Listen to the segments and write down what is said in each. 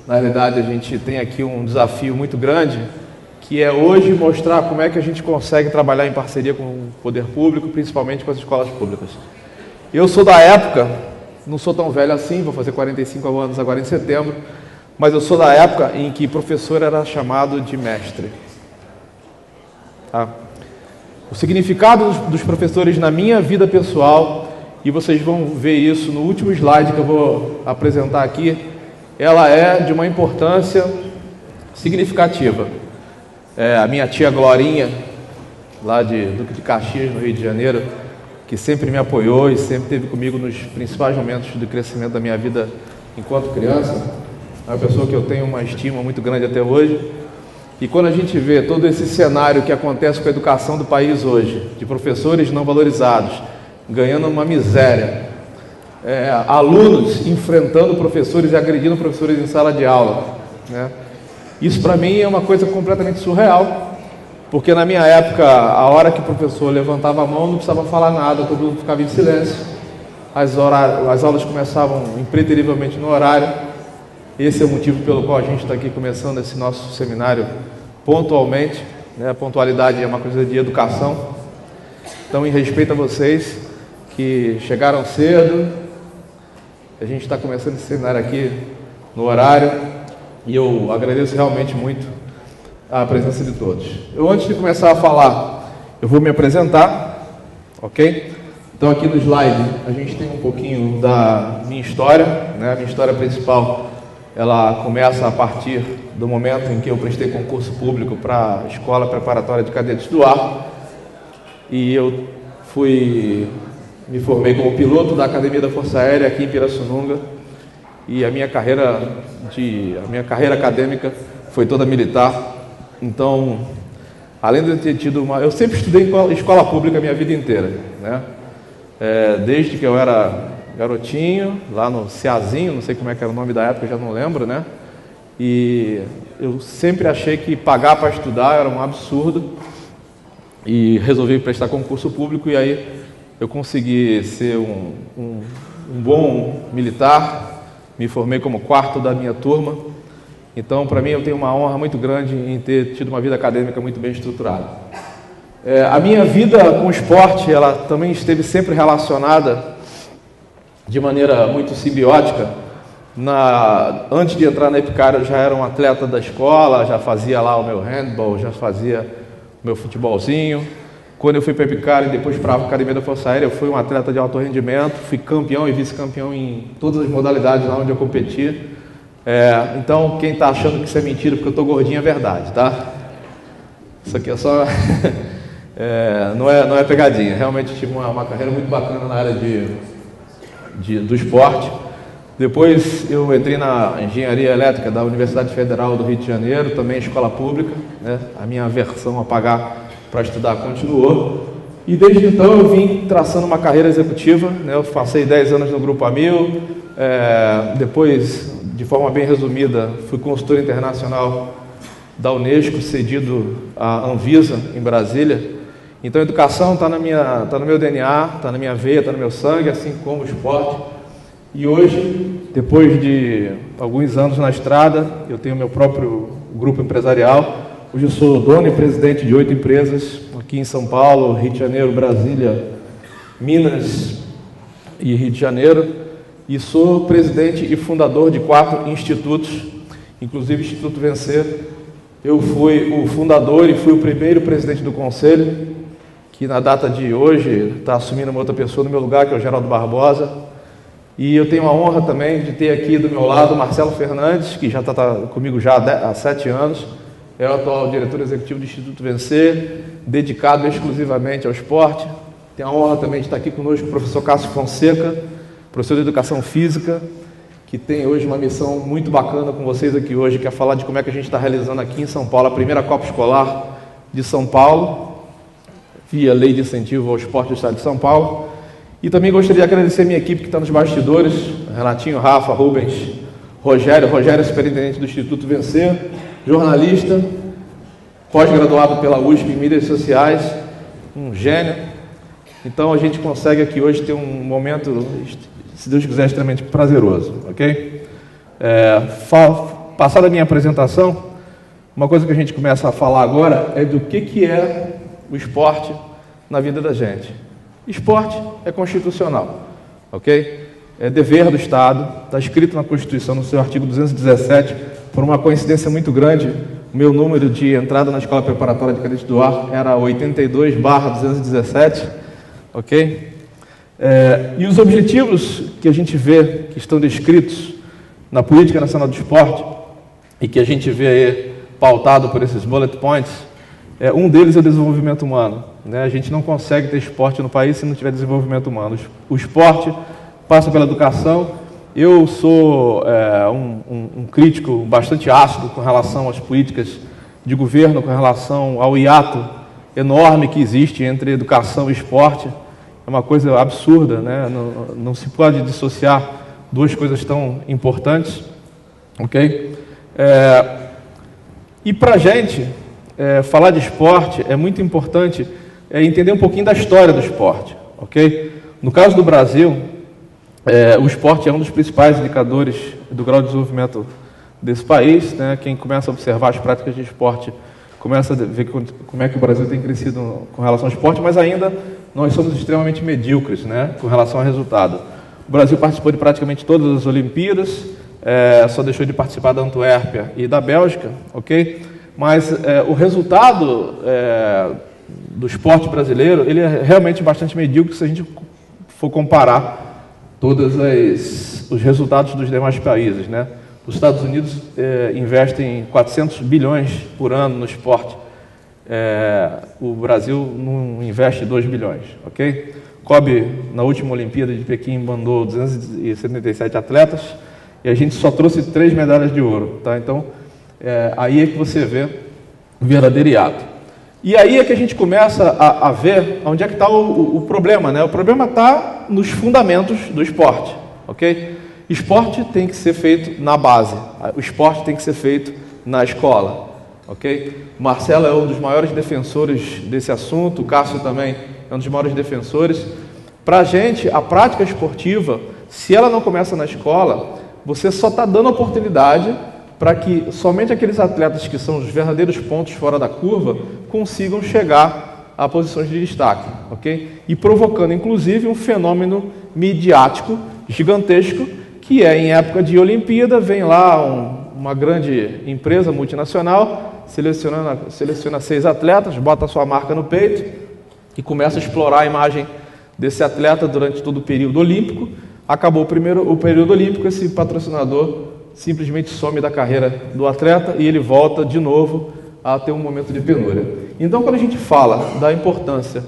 Na realidade, a gente tem aqui um desafio muito grande, que é hoje mostrar como é que a gente consegue trabalhar em parceria com o poder público, principalmente com as escolas públicas. Eu sou da época, não sou tão velho assim, vou fazer 45 anos agora em setembro, mas eu sou da época em que professor era chamado de mestre. Tá? O significado dos professores na minha vida pessoal, e vocês vão ver isso no último slide que eu vou apresentar aqui, ela é de uma importância significativa. A minha tia Glorinha, lá de Duque de Caxias, no Rio de Janeiro, que sempre me apoiou e sempre esteve comigo nos principais momentos do crescimento da minha vida enquanto criança, é uma pessoa que eu tenho uma estima muito grande até hoje. E quando a gente vê todo esse cenário que acontece com a educação do país hoje, de professores não valorizados, ganhando uma miséria, alunos enfrentando professores e agredindo professores em sala de aula, né? Isso para mim é uma coisa completamente surreal, porque na minha época, a hora que o professor levantava a mão, não precisava falar nada, todo mundo ficava em silêncio, as aulas começavam impreterivelmente no horário. Esse é o motivo pelo qual a gente está aqui começando esse nosso seminário pontualmente, né? A pontualidade é uma coisa de educação. Então, em respeito a vocês que chegaram cedo, a gente está começando esse seminário aqui no horário e eu agradeço realmente muito a presença de todos. Antes de começar a falar, eu vou me apresentar, ok? Então, aqui no slide a gente tem um pouquinho da minha história, né? A minha história principal, ela começa a partir do momento em que eu prestei concurso público para a Escola Preparatória de Cadetes do Ar e eu me formei como piloto da Academia da Força Aérea aqui em Pirassununga e a minha carreira acadêmica foi toda militar. Então, além de eu ter tido eu sempre estudei em escola pública a minha vida inteira, né? Desde que eu era garotinho, lá no Ceazinho, não sei como é que era o nome da época, já não lembro, né? E eu sempre achei que pagar para estudar era um absurdo e resolvi prestar concurso público e aí eu consegui ser um bom militar, me formei como quarto da minha turma. Então, para mim, eu tenho uma honra muito grande em ter tido uma vida acadêmica muito bem estruturada. A minha vida com o esporte, ela também esteve sempre relacionada de maneira muito simbiótica. Antes de entrar na Epicária, eu já era um atleta da escola, já fazia lá o meu handball, já fazia o meu futebolzinho. Quando eu fui para a Epicária e depois para a Academia da Força Aérea, eu fui um atleta de alto rendimento, fui campeão e vice-campeão em todas as modalidades lá onde eu competi. Então, quem está achando que isso é mentira porque eu estou gordinho, é verdade, tá? Isso aqui é só... não é pegadinha. Realmente tive uma carreira muito bacana na área do esporte. Depois eu entrei na Engenharia Elétrica da Universidade Federal do Rio de Janeiro, também escola pública, né? A minha aversão a pagar para estudar continuou. E desde então eu vim traçando uma carreira executiva, né? Eu passei 10 anos no Grupo Amil, depois, de forma bem resumida, fui consultor internacional da Unesco, cedido à Anvisa, em Brasília. Então a educação está no meu DNA, está na minha veia, está no meu sangue, assim como o esporte. E hoje, depois de alguns anos na estrada, eu tenho meu próprio grupo empresarial. Hoje eu sou dono e presidente de 8 empresas aqui em São Paulo, Rio de Janeiro, Brasília, Minas e Rio de Janeiro. E sou presidente e fundador de 4 institutos, inclusive o Instituto Vencer. Eu fui o fundador e fui o primeiro presidente do conselho, que na data de hoje está assumindo uma outra pessoa no meu lugar, que é o Geraldo Barbosa. E eu tenho a honra também de ter aqui do meu lado o Marcelo Fernandes, que já está comigo já há 7 anos. É o atual diretor executivo do Instituto Vencer, dedicado exclusivamente ao esporte. Tenho a honra também de estar aqui conosco o professor Cássio Fonseca, professor de Educação Física, que tem hoje uma missão muito bacana com vocês aqui hoje, que é falar de como é que a gente está realizando aqui em São Paulo a primeira Copa Escolar de São Paulo, via Lei de Incentivo ao Esporte do Estado de São Paulo. E também gostaria de agradecer a minha equipe que está nos bastidores, Renatinho, Rafa, Rubens, Rogério é superintendente do Instituto Vencer, jornalista, pós-graduado pela USP em mídias sociais, um gênio. Então a gente consegue aqui hoje ter um momento, se Deus quiser, extremamente prazeroso, ok? passada a minha apresentação, uma coisa que a gente começa a falar agora é do que é o esporte na vida da gente. Esporte é constitucional, ok? É dever do Estado, está escrito na Constituição, no seu artigo 217, por uma coincidência muito grande, o meu número de entrada na Escola Preparatória de Cadete do Ar era 82/217, ok? E os objetivos que a gente vê, que estão descritos na Política Nacional do Esporte, e que a gente vê aí pautado por esses bullet points, um deles é o desenvolvimento humano, né? A gente não consegue ter esporte no país se não tiver desenvolvimento humano. O esporte passa pela educação. Eu sou um crítico bastante ácido com relação às políticas de governo, com relação ao hiato enorme que existe entre educação e esporte. É uma coisa absurda, né? Não se pode dissociar duas coisas tão importantes, ok? E para a gente falar de esporte é muito importante entender um pouquinho da história do esporte, ok? No caso do Brasil, o esporte é um dos principais indicadores do grau de desenvolvimento desse país, né? Quem começa a observar as práticas de esporte começa a ver como é que o Brasil tem crescido com relação ao esporte, mas ainda nós somos extremamente medíocres, né, com relação ao resultado. O Brasil participou de praticamente todas as Olimpíadas, só deixou de participar da Antuérpia e da Bélgica, ok? Mas o resultado do esporte brasileiro, ele é realmente bastante medíocre se a gente for comparar todos os resultados dos demais países, né? Os Estados Unidos investem 400 bilhões por ano no esporte. O Brasil não investe 2 bilhões, ok? COB, na última Olimpíada de Pequim, mandou 277 atletas e a gente só trouxe 3 medalhas de ouro, tá? Então, aí é que você vê o verdadeiro hiato. E aí é que a gente começa a ver onde é que está o problema, né? O problema está nos fundamentos do esporte, ok? Esporte tem que ser feito na base, o esporte tem que ser feito na escola, ok? Marcelo é um dos maiores defensores desse assunto, o Cássio também é um dos maiores defensores. Para a gente, a prática esportiva, se ela não começa na escola, você só está dando oportunidade para que somente aqueles atletas que são os verdadeiros pontos fora da curva consigam chegar a posições de destaque, ok? E provocando, inclusive, um fenômeno midiático gigantesco, que em época de Olimpíada, vem lá uma grande empresa multinacional, seleciona 6 atletas, bota a sua marca no peito e começa a explorar a imagem desse atleta durante todo o período olímpico. Acabou o período olímpico, esse patrocinador simplesmente some da carreira do atleta e ele volta de novo a ter um momento de penúria. Então, quando a gente fala da importância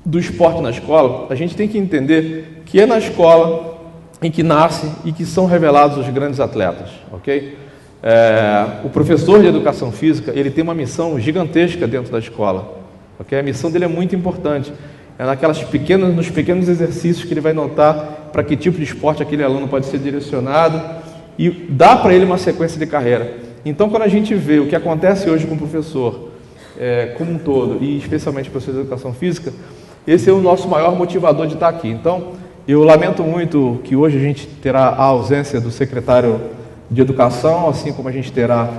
do esporte na escola, a gente tem que entender que é na escola em que nasce e que são revelados os grandes atletas, ok? O professor de educação física, ele tem uma missão gigantesca dentro da escola, ok? A missão dele é muito importante, nos pequenos exercícios que ele vai notar para que tipo de esporte aquele aluno pode ser direcionado e dá para ele uma sequência de carreira. Então, quando a gente vê o que acontece hoje com o professor como um todo, e especialmente o professor de educação física, esse é o nosso maior motivador de estar aqui. Então, eu lamento muito que hoje a gente terá a ausência do secretário de Educação, assim como a gente terá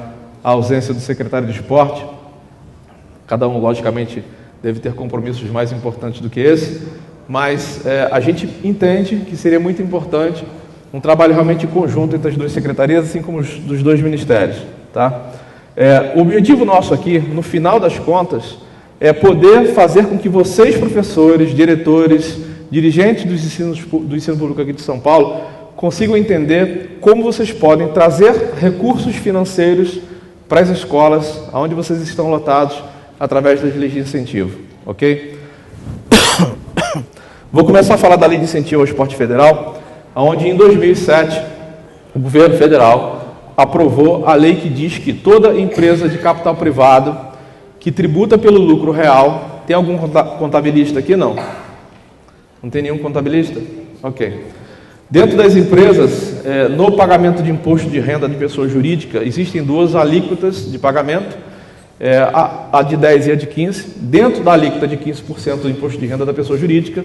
a ausência do secretário de Esporte. Cada um, logicamente, deve ter compromissos mais importantes do que esse, mas a gente entende que seria muito importante um trabalho realmente conjunto entre as 2 secretarias, assim como dos 2 ministérios, tá? O objetivo nosso aqui, no final das contas, é poder fazer com que vocês, professores, diretores, dirigentes do ensino público aqui de São Paulo, consigam entender como vocês podem trazer recursos financeiros para as escolas onde vocês estão lotados através das leis de incentivo, ok? Vou começar a falar da lei de incentivo ao esporte federal, onde em 2007 o governo federal aprovou a lei que diz que toda empresa de capital privado que tributa pelo lucro real, tem algum contabilista aqui? Não. Não tem nenhum contabilista? Ok. Dentro das empresas, no pagamento de imposto de renda de pessoa jurídica, existem 2 alíquotas de pagamento, a de 10% e a de 15%. Dentro da alíquota de 15% do imposto de renda da pessoa jurídica,